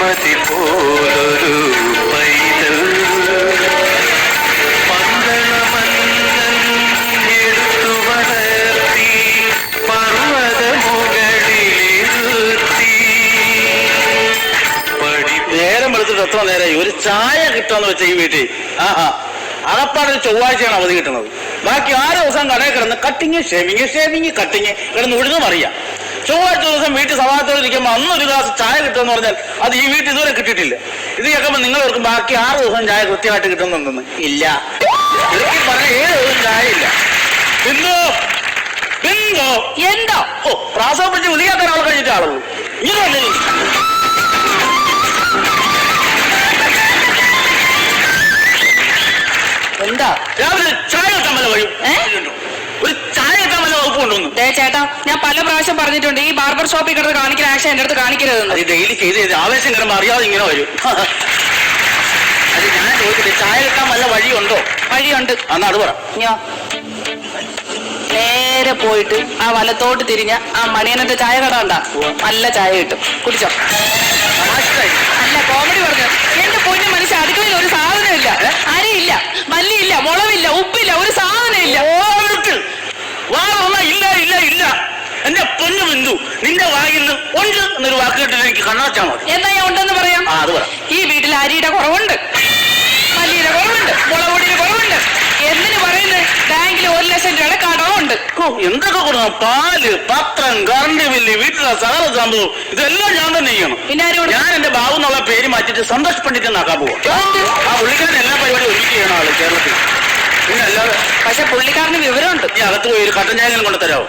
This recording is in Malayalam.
മതി പോലൊരു പൈതൽ പന്തളമന്നൻ എടുത്തു വളർത്തി പർവ്വത മുകളിലിരുത്തി. നേരം വെളുത്തിട്ട് എത്ര നേരമായി ഒരു ചായ കിട്ടാന്ന് വെച്ച ഈ വീട്ടിൽ അകപ്പാടൊരു ചൊവ്വാഴ്ചയാണ് അവധി കിട്ടുന്നത്. ബാക്കി 6 ദിവസം കടയിൽ കിടന്ന് കട്ടിങ് ഷേവിങ് കട്ടിങ് കിടന്ന് ഉഴുതും അറിയാം. ചൊവ്വാഴ്ച ദിവസം വീട്ടിൽ സമാധാനത്തോടെ ഇരിക്കുമ്പോൾ അന്നൊരു ഗ്ലാസ് ചായ കിട്ടുമെന്ന് പറഞ്ഞാൽ അത് ഈ വീട്ടിൽ ഇതുവരെ കിട്ടിയിട്ടില്ല. ഇത് കേൾക്കുമ്പോൾ നിങ്ങളോർക്കും ബാക്കി 6 ദിവസം ചായ കൃത്യമായിട്ട് കിട്ടുന്നുണ്ടെന്ന്. ഇല്ല, ഒരിക്കൽ പറഞ്ഞ 7 ദിവസം ചായ ഇല്ല. എന്തോ എന്തോ എന്തോ ഓ പ്രാസവം പിടിച്ച് വിളിയാക്കാൻ ആൾ കഴിഞ്ഞിട്ട് ആളുള്ളൂ. ഇങ്ങനെ എന്താ രാവിലെ ചായ കിട്ടാൻ വല്ല വഴി ഒരു ചായ കിട്ടാൻ വല്ല വകുപ്പ് കൊണ്ടുവന്നു. ചേട്ടാ, ഞാൻ പല പ്രാവശ്യം പറഞ്ഞിട്ടുണ്ട് ഈ ബാർബർ ഷോപ്പിൽ കിടന്ന് കാണിക്കുന്ന ആക്ഷൻ എന്റെ അടുത്ത് കാണിക്കരുതെന്ന്. അത് ഡെയിലി ചെയ്ത് ആവേശം കിടമ്പോൾ അറിയാതെ ഇങ്ങനെ വരും. അത് ഞാൻ ചോദിച്ചിട്ട് ചായ കിട്ടാൻ വല്ല വഴിയുണ്ടോ? വഴിയുണ്ട്. എന്നാ അത് പറ. നേരെ പോയിട്ട് ആ വലത്തോട്ട് തിരിഞ്ഞ ആ മണിയനത്തെ ചായ കട ഉണ്ടാ, നല്ല ചായ കിട്ടും, കുടിച്ചോ. അല്ല, കോമഡി പറഞ്ഞു. എന്റെ പൊന്നു മനുഷ്യ, അടുക്കളയിൽ ഒരു സാധനമില്ല, അരിയില്ല, മല്ലിയില്ല, മുളവില്ല, ഉപ്പില്ല, ഒരു സാധനം ഇല്ല. ഇല്ല ഇല്ല ഇല്ല എന്റെ പൊന്നു ബിന്ദു, നിന്റെ വായിൽ നിന്ന് ഉണ്ട് എന്നൊരു വാക്ക് കേട്ടിട്ട് എനിക്ക് കണ്ണാച്ചാ മതി. എന്നാ ഞാൻ ഉണ്ടെന്ന് പറയാം. അത് പറ. ഈ വീട്ടിൽ അരിയുടെ കുറവുണ്ട്, മല്ലിയുടെ കുറവുണ്ട്, മുളകുപൊടിയുടെ കുറവുണ്ട്. എന്തിനു പറയുന്നത്? ബാങ്കിൽ 1 ലക്ഷം രൂപയുടെ കടമുണ്ട്. എന്തൊക്കെ കൊടുക്കണം? പാല്, പത്രം, കറണ്ട് ബില്ല്, വീട്ടിലെ സകല സംഭവം ഇതെല്ലാം ഞാൻ തന്നെ ചെയ്യണം. പിന്നെ ഞാൻ എന്റെ ബാബു എന്നുള്ള പേര് മാറ്റിട്ട് സന്തോഷ് പണ്ഡിറ്റ് എന്നാക്കാൻ പോവാം. ആ പുള്ളിക്കാരൻ എല്ലാ പരിപാടിയും ഒരുക്കി ചെയ്യണം ആള് കേരളത്തിൽ. പിന്നെ അല്ലാതെ. പക്ഷെ പുള്ളിക്കാരന് വിവരമുണ്ട്. ഈ അകത്ത് പോയി ഒരു കട്ടൻ ചായ കൊണ്ട് തരാമോ?